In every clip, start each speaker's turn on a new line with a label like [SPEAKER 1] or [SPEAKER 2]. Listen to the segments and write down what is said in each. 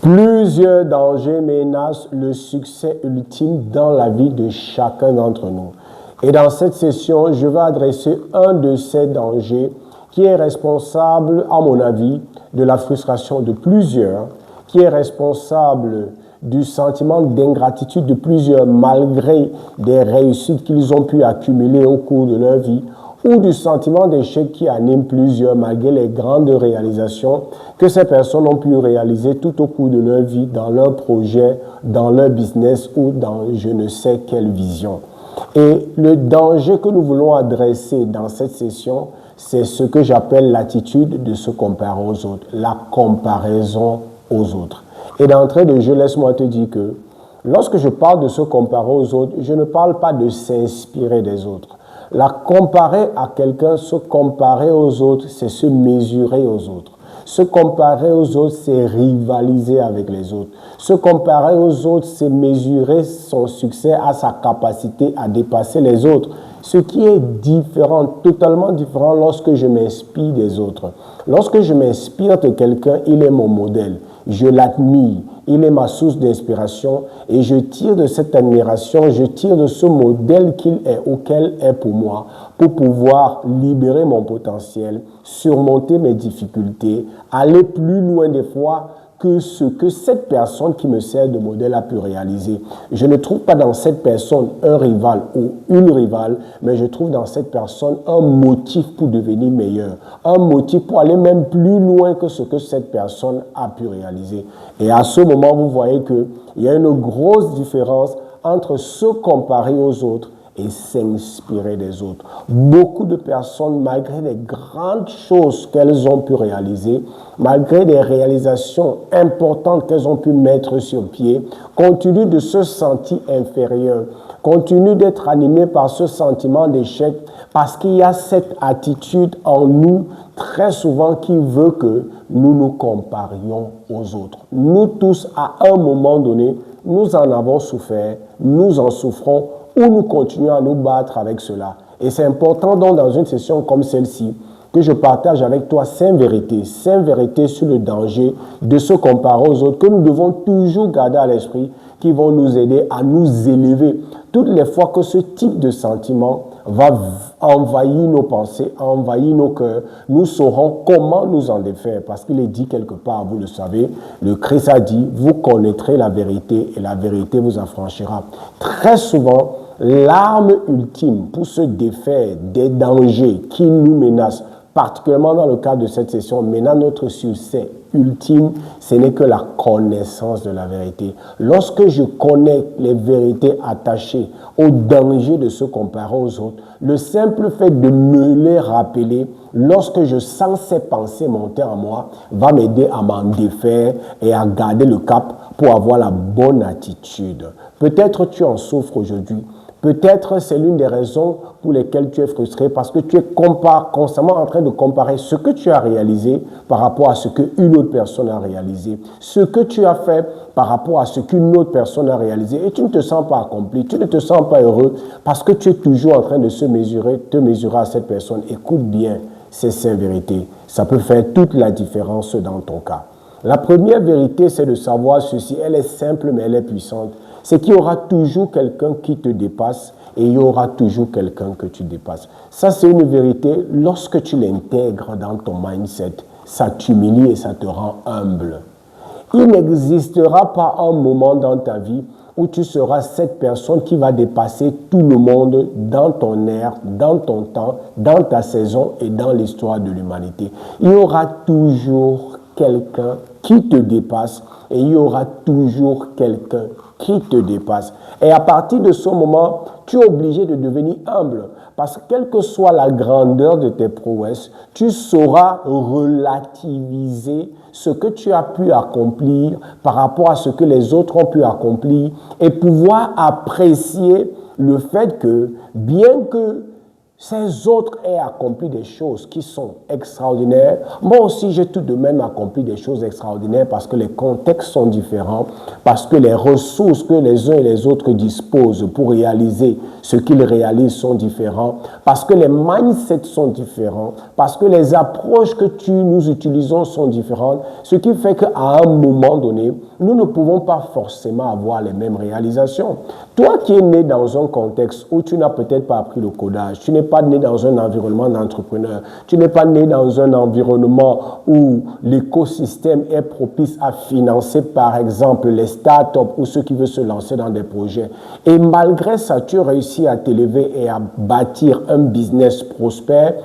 [SPEAKER 1] Plusieurs dangers menacent le succès ultime dans la vie de chacun d'entre nous. Et dans cette session, je vais adresser un de ces dangers qui est responsable, à mon avis, de la frustration de plusieurs, qui est responsable du sentiment d'ingratitude de plusieurs malgré des réussites qu'ils ont pu accumuler au cours de leur vie, ou du sentiment d'échec qui anime plusieurs malgré les grandes réalisations que ces personnes ont pu réaliser tout au cours de leur vie, dans leur projet, dans leur business ou dans je ne sais quelle vision. Et le danger que nous voulons adresser dans cette session, c'est ce que j'appelle l'attitude de se comparer aux autres, la comparaison aux autres. Et d'entrée de jeu, laisse-moi te dire que lorsque je parle de se comparer aux autres, je ne parle pas de s'inspirer des autres. La comparer à quelqu'un, se comparer aux autres, c'est se mesurer aux autres. Se comparer aux autres, c'est rivaliser avec les autres. Se comparer aux autres, c'est mesurer son succès à sa capacité à dépasser les autres. Ce qui est différent, totalement différent lorsque je m'inspire des autres. Lorsque je m'inspire de quelqu'un, il est mon modèle. Je l'admire, il est ma source d'inspiration et je tire de cette admiration, je tire de ce modèle qu'il est, auquel est pour moi, pour pouvoir libérer mon potentiel, surmonter mes difficultés, aller plus loin des fois que ce que cette personne qui me sert de modèle a pu réaliser. Je ne trouve pas dans cette personne un rival ou une rivale, mais je trouve dans cette personne un motif pour devenir meilleur, un motif pour aller même plus loin que ce que cette personne a pu réaliser. Et à ce moment, vous voyez qu'il y a une grosse différence entre se comparer aux autres et s'inspirer des autres. Beaucoup de personnes, malgré les grandes choses qu'elles ont pu réaliser, malgré des réalisations importantes qu'elles ont pu mettre sur pied, continuent de se sentir inférieures, continuent d'être animées par ce sentiment d'échec, parce qu'il y a cette attitude en nous, très souvent, qui veut que nous nous comparions aux autres. Nous tous, à un moment donné, nous en avons souffert, nous en souffrons, ou nous continuons à nous battre avec cela. Et c'est important donc dans une session comme celle-ci que je partage avec toi 5 vérités sur le danger de se comparer aux autres que nous devons toujours garder à l'esprit, qui vont nous aider à nous élever. Toutes les fois que ce type de sentiment va envahir nos pensées, envahir nos cœurs, nous saurons comment nous en défaire. Parce qu'il est dit quelque part, vous le savez, le Christ a dit, vous connaîtrez la vérité et la vérité vous affranchira. Très souvent, l'arme ultime pour se défaire des dangers qui nous menacent, particulièrement dans le cadre de cette session, menant notre succès ultime, ce n'est que la connaissance de la vérité. Lorsque je connais les vérités attachées au danger de se comparer aux autres, le simple fait de me les rappeler, lorsque je sens ces pensées monter en moi, va m'aider à m'en défaire et à garder le cap pour avoir la bonne attitude. Peut-être tu en souffres aujourd'hui. Peut-être c'est l'une des raisons pour lesquelles tu es frustré, parce que tu es constamment en train de comparer ce que tu as réalisé par rapport à ce qu'une autre personne a réalisé, ce que tu as fait par rapport à ce qu'une autre personne a réalisé, et tu ne te sens pas accompli, tu ne te sens pas heureux, parce que tu es toujours en train de te mesurer à cette personne. Écoute bien ces 5 vérités, ça peut faire toute la différence dans ton cas. La première vérité, c'est de savoir ceci, elle est simple mais elle est puissante. C'est qu'il y aura toujours quelqu'un qui te dépasse et il y aura toujours quelqu'un que tu dépasses. Ça, c'est une vérité. Lorsque tu l'intègres dans ton mindset, ça t'humilie et ça te rend humble. Il n'existera pas un moment dans ta vie où tu seras cette personne qui va dépasser tout le monde dans ton ère, dans ton temps, dans ta saison et dans l'histoire de l'humanité. Il y aura toujours quelqu'un qui te dépasse et il y aura toujours quelqu'un qui te dépasse. Et à partir de ce moment, tu es obligé de devenir humble. Parce que quelle que soit la grandeur de tes prouesses, tu sauras relativiser ce que tu as pu accomplir par rapport à ce que les autres ont pu accomplir et pouvoir apprécier le fait que, bien que ces autres aient accompli des choses qui sont extraordinaires, moi aussi j'ai tout de même accompli des choses extraordinaires parce que les contextes sont différents, parce que les ressources que les uns et les autres disposent pour réaliser ce qu'ils réalisent sont différents, parce que les mindsets sont différents, parce que les approches que nous utilisons sont différentes, ce qui fait qu'à un moment donné, nous ne pouvons pas forcément avoir les mêmes réalisations. Toi qui es né dans un contexte où tu n'as peut-être pas appris le codage, tu n'es pas né dans un environnement d'entrepreneur, tu n'es pas né dans un environnement où l'écosystème est propice à financer par exemple les startups ou ceux qui veulent se lancer dans des projets. Et malgré ça, tu réussis à t'élever et à bâtir un business prospère.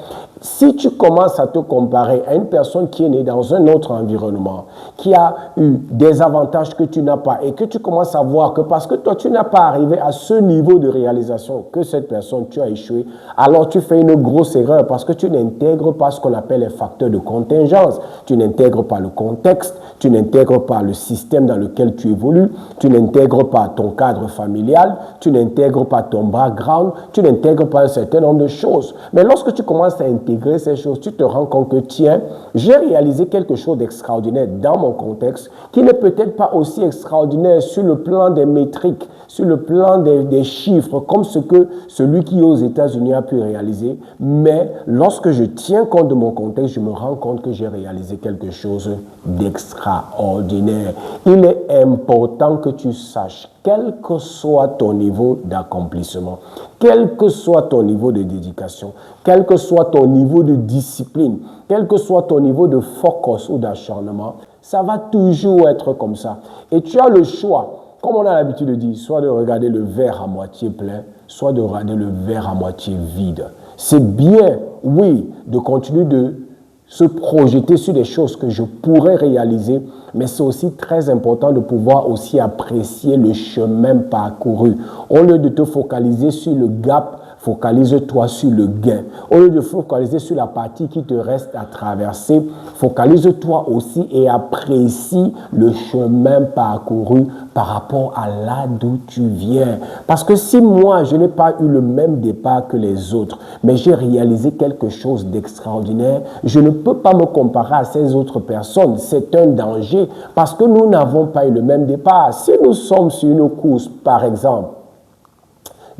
[SPEAKER 1] Si tu commences à te comparer à une personne qui est née dans un autre environnement, qui a eu des avantages que tu n'as pas et que tu commences à voir que parce que toi, tu n'as pas arrivé à ce niveau de réalisation que cette personne, tu as échoué, alors tu fais une grosse erreur parce que tu n'intègres pas ce qu'on appelle les facteurs de contingence. Tu n'intègres pas le contexte, tu n'intègres pas le système dans lequel tu évolues, tu n'intègres pas ton cadre familial, tu n'intègres pas ton background, tu n'intègres pas un certain nombre de choses. Mais lorsque tu commences à intégrer ces choses, tu te rends compte que tiens, j'ai réalisé quelque chose d'extraordinaire dans mon contexte qui n'est peut-être pas aussi extraordinaire sur le plan des métriques, sur le plan des chiffres, comme ce que celui qui est aux États-Unis a pu réaliser. Mais lorsque je tiens compte de mon contexte, je me rends compte que j'ai réalisé quelque chose d'extraordinaire. Il est important que tu saches, quel que soit ton niveau d'accomplissement, quel que soit ton niveau de dédication, quel que soit ton niveau de discipline, quel que soit ton niveau de focus ou d'acharnement, ça va toujours être comme ça. Et tu as le choix, comme on a l'habitude de dire, soit de regarder le verre à moitié plein, soit de regarder le verre à moitié vide. C'est bien, oui, de continuer de se projeter sur des choses que je pourrais réaliser, mais c'est aussi très important de pouvoir aussi apprécier le chemin parcouru. Au lieu de te focaliser sur le gap, focalise-toi sur le gain. Au lieu de focaliser sur la partie qui te reste à traverser, focalise-toi aussi et apprécie le chemin parcouru par rapport à là d'où tu viens. Parce que si moi, je n'ai pas eu le même départ que les autres, mais j'ai réalisé quelque chose d'extraordinaire, je ne peux pas me comparer à ces autres personnes. C'est un danger parce que nous n'avons pas eu le même départ. Si nous sommes sur une course, par exemple,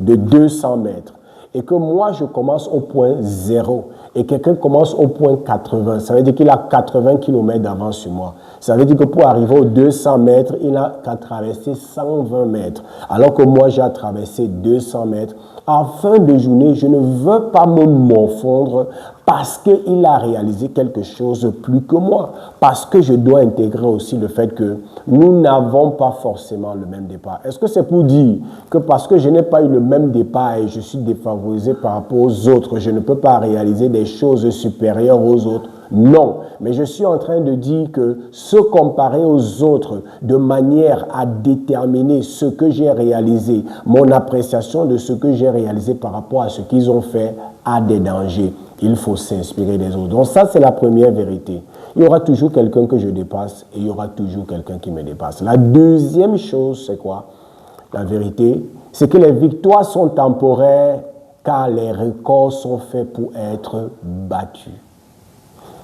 [SPEAKER 1] de 200 mètres, et que moi, je commence au point 0 et quelqu'un commence au point 80, ça veut dire qu'il a 80 km d'avance sur moi. Ça veut dire que pour arriver aux 200 mètres, il n'a qu'à traverser 120 mètres, alors que moi, j'ai traversé 200 mètres. En fin de journée, je ne veux pas me morfondre parce qu'il a réalisé quelque chose de plus que moi, parce que je dois intégrer aussi le fait que nous n'avons pas forcément le même départ. Est-ce que c'est pour dire que parce que je n'ai pas eu le même départ et je suis défavorisé par rapport aux autres, je ne peux pas réaliser des choses supérieures aux autres? Non, mais je suis en train de dire que se comparer aux autres de manière à déterminer ce que j'ai réalisé, mon appréciation de ce que j'ai réalisé par rapport à ce qu'ils ont fait, a des dangers. Il faut s'inspirer des autres. Donc ça, c'est la première vérité. Il y aura toujours quelqu'un que je dépasse et il y aura toujours quelqu'un qui me dépasse. La deuxième chose, c'est quoi? La vérité, c'est que les victoires sont temporaires car les records sont faits pour être battus.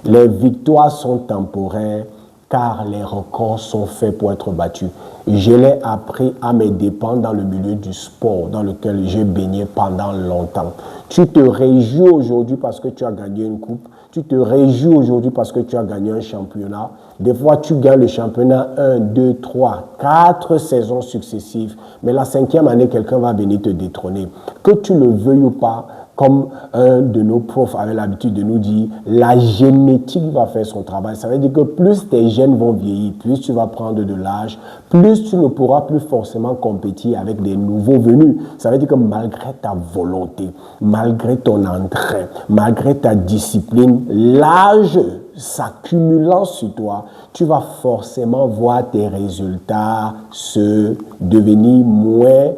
[SPEAKER 1] Les victoires sont temporaires car les records sont faits pour être battus. Je l'ai appris à mes dépens dans le milieu du sport dans lequel j'ai baigné pendant longtemps. Tu te réjouis aujourd'hui parce que tu as gagné une coupe. Tu te réjouis aujourd'hui parce que tu as gagné un championnat. Des fois, tu gagnes le championnat 1, 2, 3, 4 saisons successives. Mais la 5e année, quelqu'un va venir te détrôner. Que tu le veuilles ou pas, comme un de nos profs avait l'habitude de nous dire, la génétique va faire son travail. Ça veut dire que plus tes gènes vont vieillir, plus tu vas prendre de l'âge, plus tu ne pourras plus forcément compétir avec des nouveaux venus. Ça veut dire que malgré ta volonté, malgré ton entrain, malgré ta discipline, l'âge s'accumulant sur toi, tu vas forcément voir tes résultats se devenir moins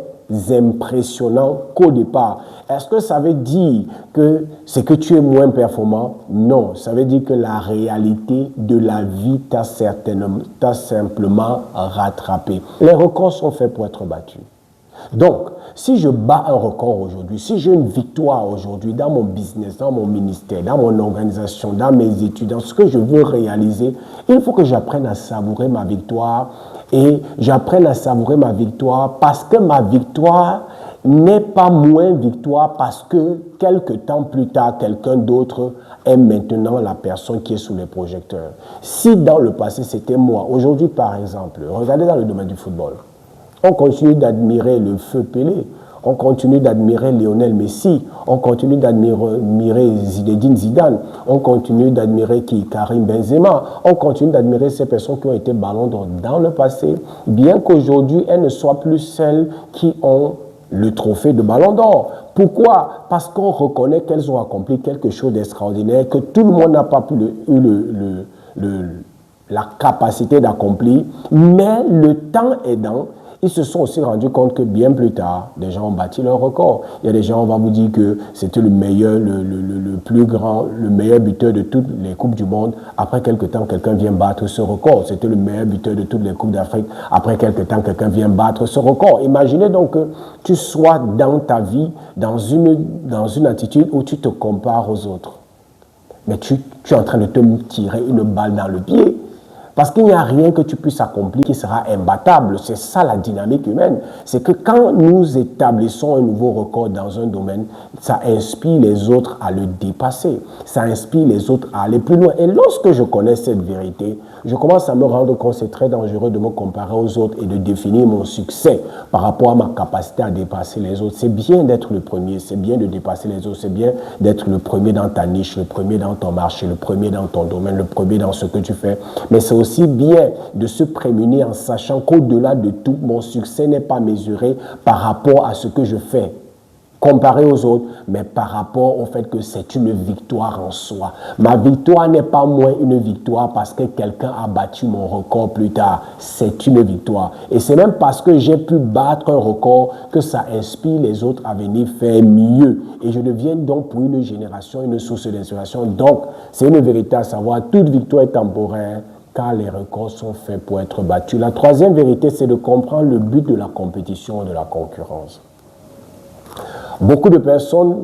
[SPEAKER 1] impressionnants qu'au départ. Est-ce que ça veut dire que c'est que tu es moins performant? Non, ça veut dire que la réalité de la vie t'a simplement rattrapé. Les records sont faits pour être battus. Donc, si je bats un record aujourd'hui, si j'ai une victoire aujourd'hui dans mon business, dans mon ministère, dans mon organisation, dans mes études, dans ce que je veux réaliser, il faut que j'apprenne à savourer ma victoire et j'apprenne à savourer ma victoire parce que ma victoire n'est pas moins victoire parce que quelque temps plus tard, quelqu'un d'autre est maintenant la personne qui est sous les projecteurs. Si dans le passé c'était moi, aujourd'hui par exemple, regardez dans le domaine du football, on continue d'admirer le feu Pelé, on continue d'admirer Lionel Messi, on continue d'admirer Zinedine Zidane, on continue d'admirer Karim Benzema, on continue d'admirer ces personnes qui ont été ballons d'or dans le passé, bien qu'aujourd'hui elles ne soient plus celles qui ont le trophée de ballon d'or. Pourquoi? Parce qu'on reconnaît qu'elles ont accompli quelque chose d'extraordinaire, que tout le monde n'a pas eu la capacité d'accomplir, mais le temps aidant, ils se sont aussi rendus compte que bien plus tard, des gens ont bâti leur record. Il y a des gens, on va vous dire que c'était le meilleur, le plus grand, le meilleur buteur de toutes les Coupes du Monde. Après quelques temps, quelqu'un vient battre ce record. C'était le meilleur buteur de toutes les Coupes d'Afrique. Après quelques temps, quelqu'un vient battre ce record. Imaginez donc que tu sois dans ta vie, dans une attitude où tu te compares aux autres. Mais tu es en train de te tirer une balle dans le pied. Parce qu'il n'y a rien que tu puisses accomplir qui sera imbattable. C'est ça la dynamique humaine. C'est que quand nous établissons un nouveau record dans un domaine, ça inspire les autres à le dépasser. Ça inspire les autres à aller plus loin. Et lorsque je connais cette vérité, je commence à me rendre compte que c'est très dangereux de me comparer aux autres et de définir mon succès par rapport à ma capacité à dépasser les autres. C'est bien d'être le premier, c'est bien de dépasser les autres, c'est bien d'être le premier dans ta niche, le premier dans ton marché, le premier dans ton domaine, le premier dans ce que tu fais. Mais c'est aussi bien de se prémunir en sachant qu'au-delà de tout, mon succès n'est pas mesuré par rapport à ce que je fais, comparé aux autres, mais par rapport au fait que c'est une victoire en soi. Ma victoire n'est pas moins une victoire parce que quelqu'un a battu mon record plus tard. C'est une victoire. Et c'est même parce que j'ai pu battre un record que ça inspire les autres à venir faire mieux. Et je deviens donc pour une génération une source d'inspiration. Donc, c'est une vérité à savoir, toute victoire est temporaire, car les records sont faits pour être battus. La troisième vérité, c'est de comprendre le but de la compétition et de la concurrence. Beaucoup de personnes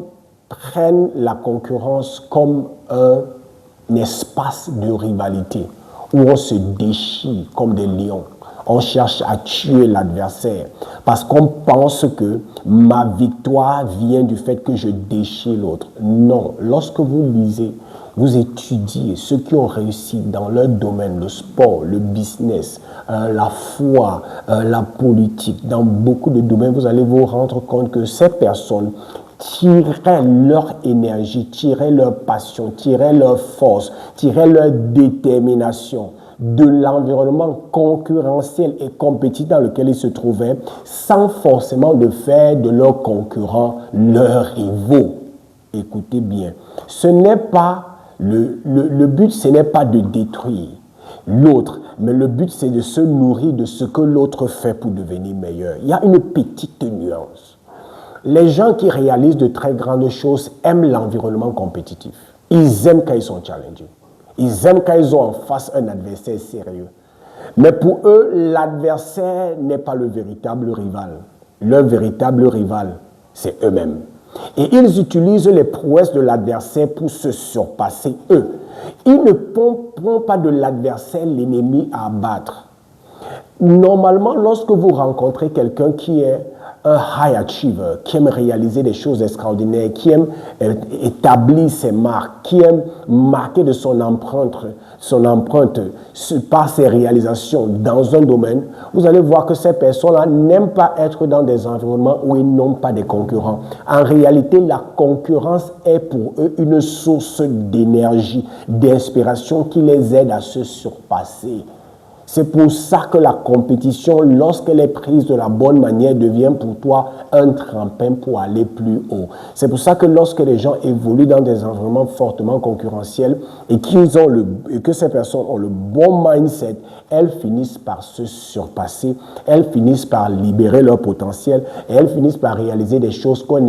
[SPEAKER 1] prennent la concurrence comme un espace de rivalité où on se déchire comme des lions. On cherche à tuer l'adversaire parce qu'on pense que ma victoire vient du fait que je déchire l'autre. Non, lorsque vous lisez, vous étudiez ceux qui ont réussi dans leur domaine, le sport, le business, la foi, la politique, dans beaucoup de domaines, vous allez vous rendre compte que ces personnes tiraient leur énergie, tiraient leur passion, tiraient leur force, tiraient leur détermination de l'environnement concurrentiel et compétitif dans lequel ils se trouvaient, sans forcément de faire de leurs concurrents leurs rivaux. Écoutez bien, ce n'est pas le but, ce n'est pas de détruire l'autre, mais le but, c'est de se nourrir de ce que l'autre fait pour devenir meilleur. Il y a une petite nuance. Les gens qui réalisent de très grandes choses aiment l'environnement compétitif. Ils aiment quand ils sont challengés. Ils aiment quand ils ont en face un adversaire sérieux. Mais pour eux, l'adversaire n'est pas le véritable rival. Leur véritable rival, c'est eux-mêmes. Et ils utilisent les prouesses de l'adversaire pour se surpasser eux. Ils ne font pas de l'adversaire l'ennemi à abattre. Normalement, lorsque vous rencontrez quelqu'un qui est un high achiever, qui aime réaliser des choses extraordinaires, qui aime établir ses marques, qui aime marquer de son empreinte par ses réalisations dans un domaine, vous allez voir que ces personnes-là n'aiment pas être dans des environnements où ils n'ont pas de concurrents. En réalité, la concurrence est pour eux une source d'énergie, d'inspiration qui les aide à se surpasser. C'est pour ça que la compétition, lorsqu'elle est prise de la bonne manière, devient pour toi un tremplin pour aller plus haut. C'est pour ça que lorsque les gens évoluent dans des environnements fortement concurrentiels et que ces personnes ont le bon mindset, elles finissent par se surpasser, elles finissent par libérer leur potentiel et elles finissent par réaliser des choses qu'elles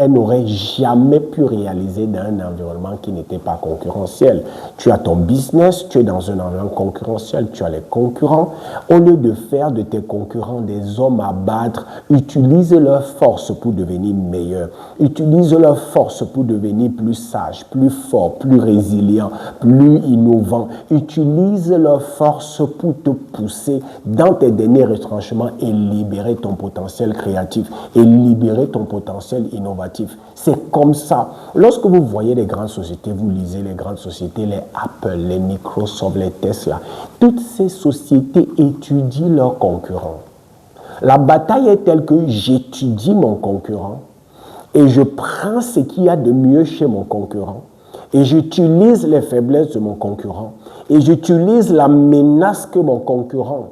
[SPEAKER 1] n'auraient jamais pu réaliser dans un environnement qui n'était pas concurrentiel. Tu as ton business, tu es dans un environnement concurrentiel, tu as les concurrents, concurrents, au lieu de faire de tes concurrents des hommes à battre, utilise leur force pour devenir meilleur. Utilise leur force pour devenir plus sage, plus fort, plus résilient, plus innovant. Utilise leur force pour te pousser dans tes derniers retranchements et libérer ton potentiel créatif et libérer ton potentiel innovatif. C'est comme ça. Lorsque vous voyez les grandes sociétés, vous lisez les grandes sociétés, les Apple, les Microsoft, les Tesla, toutes ces sociétés étudient leurs concurrents. La bataille est telle que j'étudie mon concurrent et je prends ce qu'il y a de mieux chez mon concurrent et j'utilise les faiblesses de mon concurrent et j'utilise la menace que mon concurrent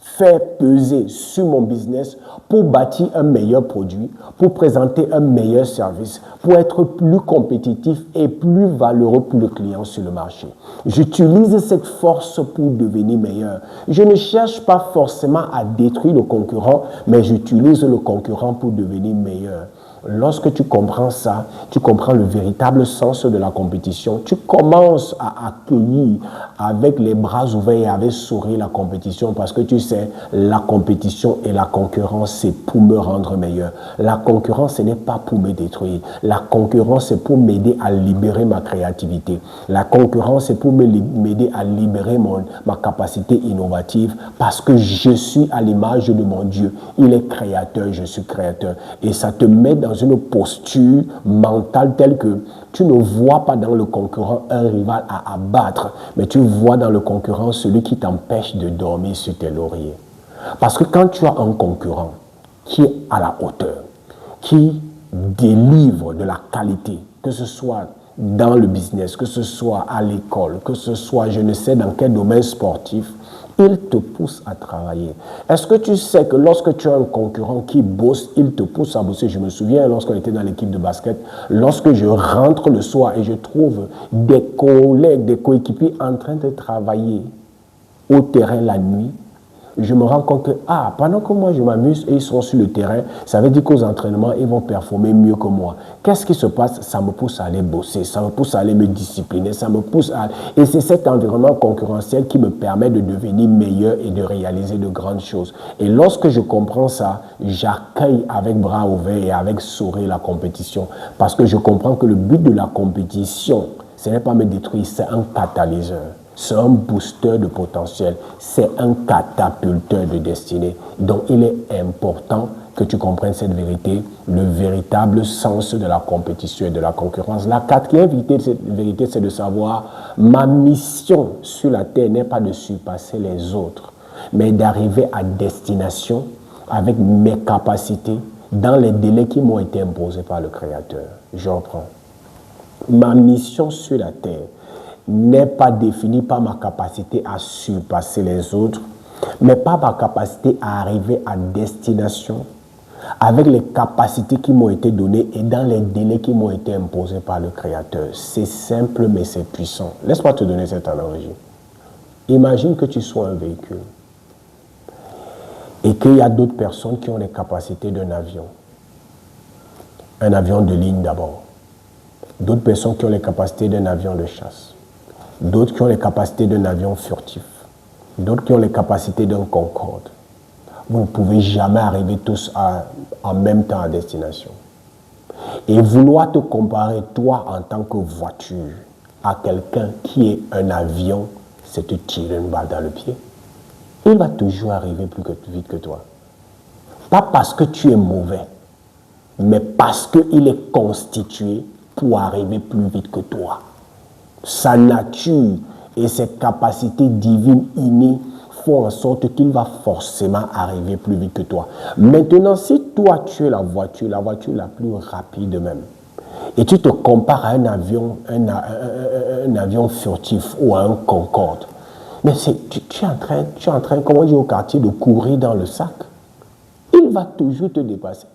[SPEAKER 1] fait peser sur mon business pour bâtir un meilleur produit, pour présenter un meilleur service, pour être plus compétitif et plus valeureux pour le client sur le marché. J'utilise cette force pour devenir meilleur. Je ne cherche pas forcément à détruire le concurrent, mais j'utilise le concurrent pour devenir meilleur. Lorsque tu comprends ça, tu comprends le véritable sens de la compétition. Tu commences à accueillir avec les bras ouverts et avec sourire la compétition parce que tu sais, la compétition et la concurrence, c'est pour me rendre meilleur. La concurrence, ce n'est pas pour me détruire. La concurrence, c'est pour m'aider à libérer ma créativité. La concurrence, c'est pour m'aider à libérer ma capacité innovative parce que je suis à l'image de mon Dieu. Il est créateur, je suis créateur. Et ça te met dans une posture mentale telle que tu ne vois pas dans le concurrent un rival à abattre, mais tu vois dans le concurrent celui qui t'empêche de dormir sur tes lauriers. Parce que quand tu as un concurrent qui est à la hauteur, qui délivre de la qualité, que ce soit dans le business, que ce soit à l'école, que ce soit je ne sais dans quel domaine sportif, il te pousse à travailler. Est-ce que tu sais que lorsque tu as un concurrent qui bosse, il te pousse à bosser? Je me souviens lorsqu'on était dans l'équipe de basket, lorsque je rentre le soir et je trouve des collègues, des coéquipiers en train de travailler au terrain la nuit, je me rends compte que, pendant que moi je m'amuse et ils sont sur le terrain, ça veut dire qu'aux entraînements, ils vont performer mieux que moi. Qu'est-ce qui se passe? Ça me pousse à aller bosser, ça me pousse à aller me discipliner, ça me pousse à... Et c'est cet environnement concurrentiel qui me permet de devenir meilleur et de réaliser de grandes choses. Et lorsque je comprends ça, j'accueille avec bras ouverts et avec sourire la compétition. Parce que je comprends que le but de la compétition, ce n'est pas me détruire, c'est un catalyseur. C'est un booster de potentiel, c'est un catapulteur de destinée. Donc il est important que tu comprennes cette vérité, le véritable sens de la compétition et de la concurrence. La quatrième vérité, c'est de savoir, ma mission sur la terre n'est pas de surpasser les autres, mais d'arriver à destination avec mes capacités dans les délais qui m'ont été imposés par le Créateur. Je reprends. Ma mission sur la terre n'est pas définie par ma capacité à surpasser les autres, mais par ma capacité à arriver à destination avec les capacités qui m'ont été données et dans les délais qui m'ont été imposés par le Créateur. C'est simple, mais c'est puissant. Laisse-moi te donner cette analogie. Imagine que tu sois un véhicule et qu'il y a d'autres personnes qui ont les capacités d'un avion. Un avion de ligne d'abord. D'autres personnes qui ont les capacités d'un avion de chasse. D'autres qui ont les capacités d'un avion furtif. D'autres qui ont les capacités d'un Concorde. Vous ne pouvez jamais arriver tous en même temps à destination. Et vouloir te comparer, toi, en tant que voiture, à quelqu'un qui est un avion, c'est te tirer une balle dans le pied. Il va toujours arriver plus vite que toi. Pas parce que tu es mauvais, mais parce qu'il est constitué pour arriver plus vite que toi. Sa nature et ses capacités divines innées font en sorte qu'il va forcément arriver plus vite que toi. Maintenant, si toi tu es la voiture la plus rapide même, et tu te compares à un avion furtif ou à un Concorde, mais tu es en train, comme on dit au quartier, de courir dans le sac. Il va toujours te dépasser.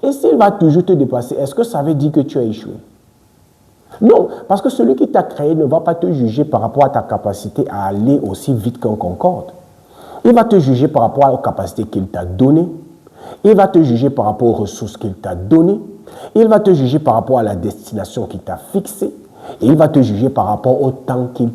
[SPEAKER 1] Et s'il va toujours te dépasser, est-ce que ça veut dire que tu as échoué? Non, parce que celui qui t'a créé ne va pas te juger par rapport à ta capacité à aller aussi vite qu'un Concorde. Il va te juger par rapport aux capacités qu'il t'a données. Il va te juger par rapport aux ressources qu'il t'a données. Il va te juger par rapport à la destination qu'il t'a fixée. Et il va te juger par rapport au temps qu'il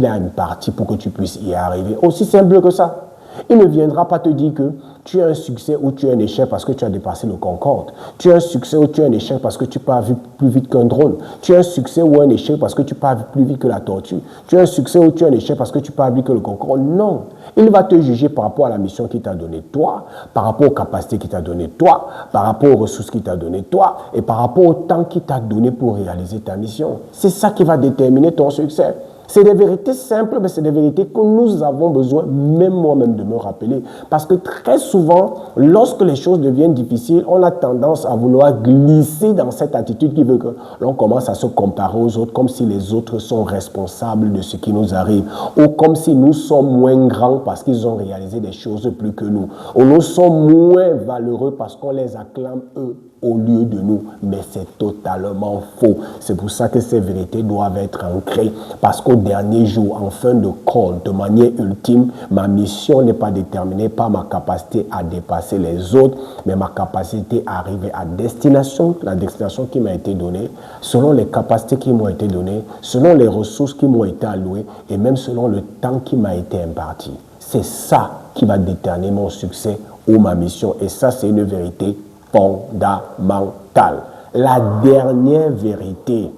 [SPEAKER 1] a imparti pour que tu puisses y arriver. Aussi simple que ça. Il ne viendra pas te dire que tu as un succès ou tu as un échec parce que tu as dépassé le Concorde. Tu as un succès ou tu as un échec parce que tu pars plus vite qu'un drone. Tu as un succès ou un échec parce que tu pars plus vite que la tortue. Tu as un succès ou tu as un échec parce que tu pars plus vite que le Concorde. Non. Il va te juger par rapport à la mission qu'il t'a donnée toi, par rapport aux capacités qu'il t'a données toi, par rapport aux ressources qu'il t'a données toi et par rapport au temps qu'il t'a donné pour réaliser ta mission. C'est ça qui va déterminer ton succès. C'est des vérités simples, mais c'est des vérités que nous avons besoin, même moi-même, de me rappeler. Parce que très souvent, lorsque les choses deviennent difficiles, on a tendance à vouloir glisser dans cette attitude qui veut que l'on commence à se comparer aux autres, comme si les autres sont responsables de ce qui nous arrive, ou comme si nous sommes moins grands parce qu'ils ont réalisé des choses plus que nous, ou nous sommes moins valeureux parce qu'on les acclame eux au lieu de nous, mais c'est totalement faux. C'est pour ça que ces vérités doivent être ancrées, parce qu'au dernier jour, en fin de compte, de manière ultime, ma mission n'est pas déterminée par ma capacité à dépasser les autres, mais ma capacité à arriver à destination, la destination qui m'a été donnée, selon les capacités qui m'ont été données, selon les ressources qui m'ont été allouées, et même selon le temps qui m'a été imparti. C'est ça qui va déterminer mon succès ou ma mission, et ça, c'est une vérité fondamentale. La dernière vérité,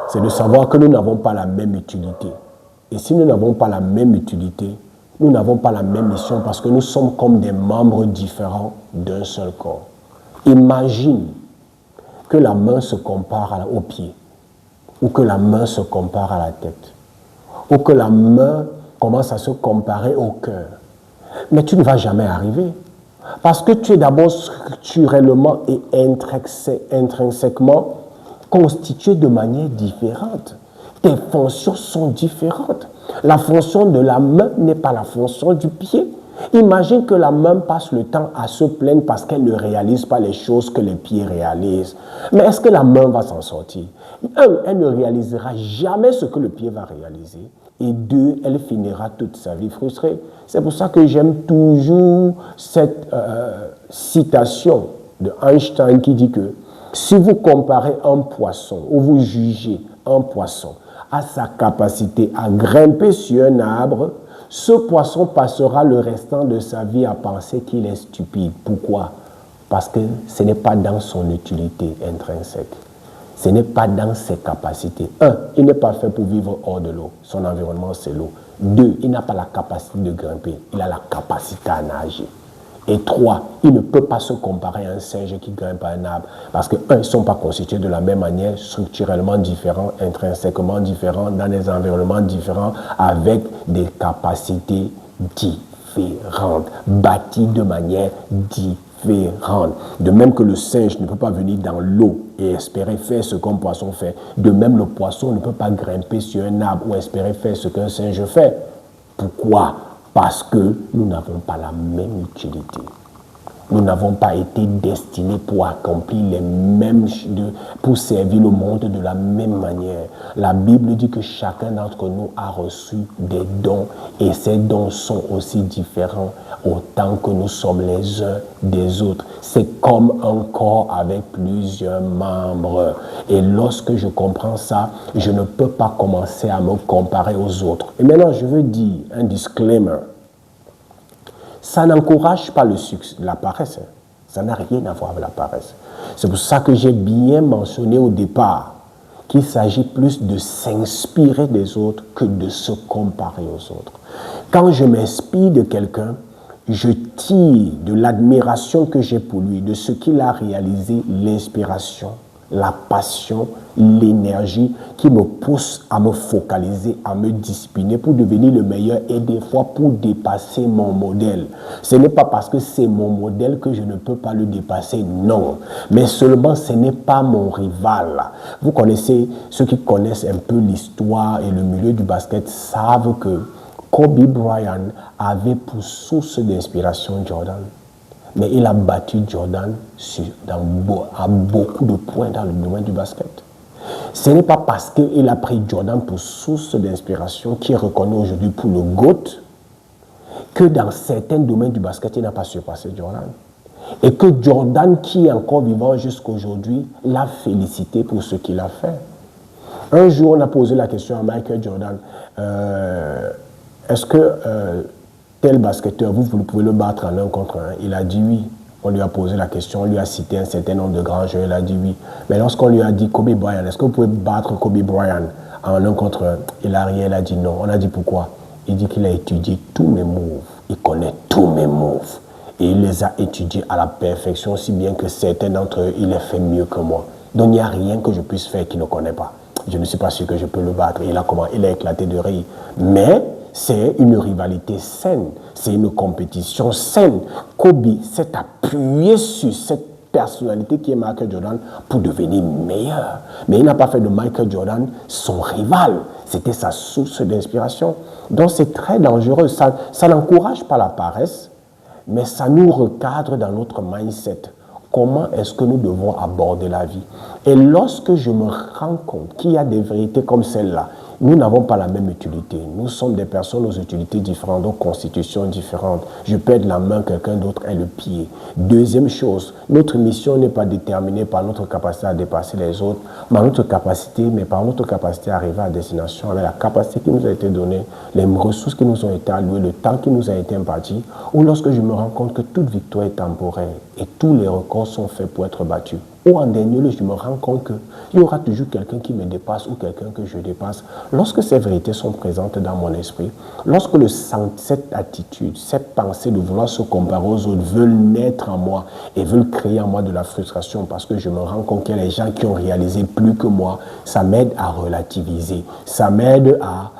[SPEAKER 1] c'est de savoir que nous n'avons pas la même utilité. Et si nous n'avons pas la même utilité, nous n'avons pas la même mission parce que nous sommes comme des membres différents d'un seul corps. Imagine que la main se compare au pied, ou que la main se compare à la tête, ou que la main commence à se comparer au cœur. Mais tu ne vas jamais arriver. Parce que tu es d'abord structurellement et intrinsèquement constitué de manière différente. Tes fonctions sont différentes. La fonction de la main n'est pas la fonction du pied. Imagine que la main passe le temps à se plaindre parce qu'elle ne réalise pas les choses que les pieds réalisent. Mais est-ce que la main va s'en sortir? Un, elle ne réalisera jamais ce que le pied va réaliser. Et deux, elle finira toute sa vie frustrée. C'est pour ça que j'aime toujours cette citation de Einstein qui dit que si vous comparez un poisson ou vous jugez un poisson à sa capacité à grimper sur un arbre, ce poisson passera le restant de sa vie à penser qu'il est stupide. Pourquoi? Parce que ce n'est pas dans son utilité intrinsèque. Ce n'est pas dans ses capacités. Un, il n'est pas fait pour vivre hors de l'eau. Son environnement, c'est l'eau. Deux, il n'a pas la capacité de grimper. Il a la capacité à nager. Et trois, il ne peut pas se comparer à un singe qui grimpe à un arbre. Parce que, un, ils ne sont pas constitués de la même manière, structurellement différents, intrinsèquement différents, dans des environnements différents, avec des capacités différentes, bâties de manière différente. De même que le singe ne peut pas venir dans l'eau et espérer faire ce qu'un poisson fait. De même, le poisson ne peut pas grimper sur un arbre ou espérer faire ce qu'un singe fait. Pourquoi? Parce que nous n'avons pas la même utilité. Nous n'avons pas été destinés pour accomplir les mêmes choses, pour servir le monde de la même manière. La Bible dit que chacun d'entre nous a reçu des dons et ces dons sont aussi différents autant que nous sommes les uns des autres. C'est comme un corps avec plusieurs membres. Et lorsque je comprends ça, je ne peux pas commencer à me comparer aux autres. Et maintenant, je veux dire un disclaimer. Ça n'encourage pas le succès, la paresse. Ça n'a rien à voir avec la paresse. C'est pour ça que j'ai bien mentionné au départ qu'il s'agit plus de s'inspirer des autres que de se comparer aux autres. Quand je m'inspire de quelqu'un, je tire de l'admiration que j'ai pour lui, de ce qu'il a réalisé, l'inspiration, la passion, l'énergie qui me pousse à me focaliser, à me discipliner pour devenir le meilleur et des fois pour dépasser mon modèle. Ce n'est pas parce que c'est mon modèle que je ne peux pas le dépasser, non. Mais seulement ce n'est pas mon rival. Vous connaissez, ceux qui connaissent un peu l'histoire et le milieu du basket savent que Kobe Bryant avait pour source d'inspiration Jordan. Mais il a battu Jordan à beaucoup de points dans le domaine du basket. Ce n'est pas parce qu'il a pris Jordan pour source d'inspiration, qui est reconnu aujourd'hui pour le GOAT, que dans certains domaines du basket, il n'a pas surpassé Jordan. Et que Jordan, qui est encore vivant jusqu'à aujourd'hui, l'a félicité pour ce qu'il a fait. Un jour, on a posé la question à Michael Jordan, est-ce que tel basketteur, vous pouvez le battre en 1 contre 1? Il a dit oui. On lui a posé la question, on lui a cité un certain nombre de grands joueurs, il a dit oui. Mais lorsqu'on lui a dit Kobe Bryant, est-ce que vous pouvez battre Kobe Bryant en 1 contre 1? Il a rien, il a dit non. On a dit pourquoi? Il dit qu'il a étudié tous mes moves. Il connaît tous mes moves. Et il les a étudiés à la perfection, si bien que certains d'entre eux, il les fait mieux que moi. Donc il n'y a rien que je puisse faire qu'il ne connaît pas. Je ne suis pas sûr que je peux le battre. Il a éclaté de rire. Mais c'est une rivalité saine, c'est une compétition saine. Kobe s'est appuyé sur cette personnalité qui est Michael Jordan pour devenir meilleur. Mais il n'a pas fait de Michael Jordan son rival. C'était sa source d'inspiration. Donc c'est très dangereux. Ça n'encourage pas la paresse, mais ça nous recadre dans notre mindset. Comment est-ce que nous devons aborder la vie? Et lorsque je me rends compte qu'il y a des vérités comme celle-là, nous n'avons pas la même utilité. Nous sommes des personnes aux utilités différentes, aux constitutions différentes. Je peux être la main, quelqu'un d'autre est le pied. Deuxième chose, notre mission n'est pas déterminée par notre capacité à dépasser les autres, mais par notre capacité à arriver à destination, avec la capacité qui nous a été donnée, les ressources qui nous ont été allouées, le temps qui nous a été imparti, ou lorsque je me rends compte que toute victoire est temporaire et tous les records sont faits pour être battus. Ou en dernier lieu, je me rends compte qu'il y aura toujours quelqu'un qui me dépasse ou quelqu'un que je dépasse. Lorsque ces vérités sont présentes dans mon esprit, lorsque cette attitude, cette pensée de vouloir se comparer aux autres veulent naître en moi et veulent créer en moi de la frustration parce que je me rends compte qu'il y a des gens qui ont réalisé plus que moi, ça m'aide à relativiser, ça m'aide à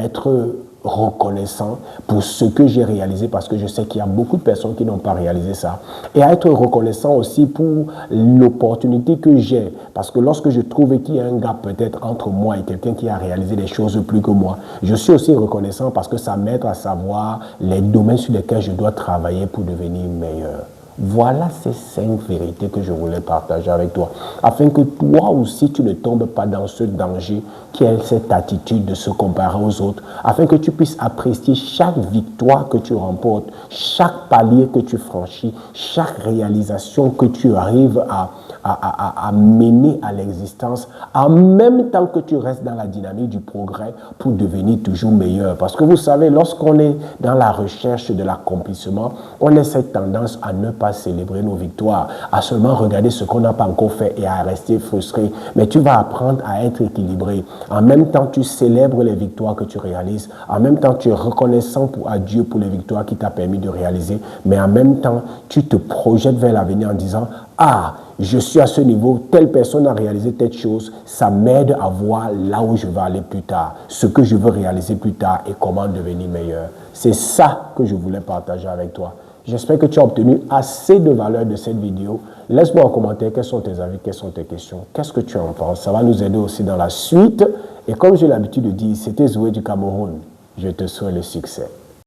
[SPEAKER 1] être reconnaissant pour ce que j'ai réalisé parce que je sais qu'il y a beaucoup de personnes qui n'ont pas réalisé ça et à être reconnaissant aussi pour l'opportunité que j'ai parce que lorsque je trouve qu'il y a un gap peut-être entre moi et quelqu'un qui a réalisé des choses plus que moi, je suis aussi reconnaissant parce que ça m'aide à savoir les domaines sur lesquels je dois travailler pour devenir meilleur. Voilà ces 5 vérités que je voulais partager avec toi, afin que toi aussi tu ne tombes pas dans ce danger qui est cette attitude de se comparer aux autres, afin que tu puisses apprécier chaque victoire que tu remportes, chaque palier que tu franchis, chaque réalisation que tu arrives à mener à l'existence, en même temps que tu restes dans la dynamique du progrès pour devenir toujours meilleur. Parce que vous savez, lorsqu'on est dans la recherche de l'accomplissement, on a cette tendance à ne pas célébrer nos victoires, à seulement regarder ce qu'on n'a pas encore fait et à rester frustré. Mais tu vas apprendre à être équilibré. En même temps, tu célèbres les victoires que tu réalises. En même temps, tu es reconnaissant à Dieu pour les victoires qu'il t'a permis de réaliser. Mais en même temps, tu te projettes vers l'avenir en disant « Ah, je suis à ce niveau, telle personne a réalisé telle chose, ça m'aide à voir là où je vais aller plus tard, ce que je veux réaliser plus tard et comment devenir meilleur. » C'est ça que je voulais partager avec toi. J'espère que tu as obtenu assez de valeur de cette vidéo. Laisse-moi en commentaire quels sont tes avis, quelles sont tes questions, qu'est-ce que tu en penses. Ça va nous aider aussi dans la suite. Et comme j'ai l'habitude de dire, c'était Zoé du Cameroun. Je te souhaite le succès.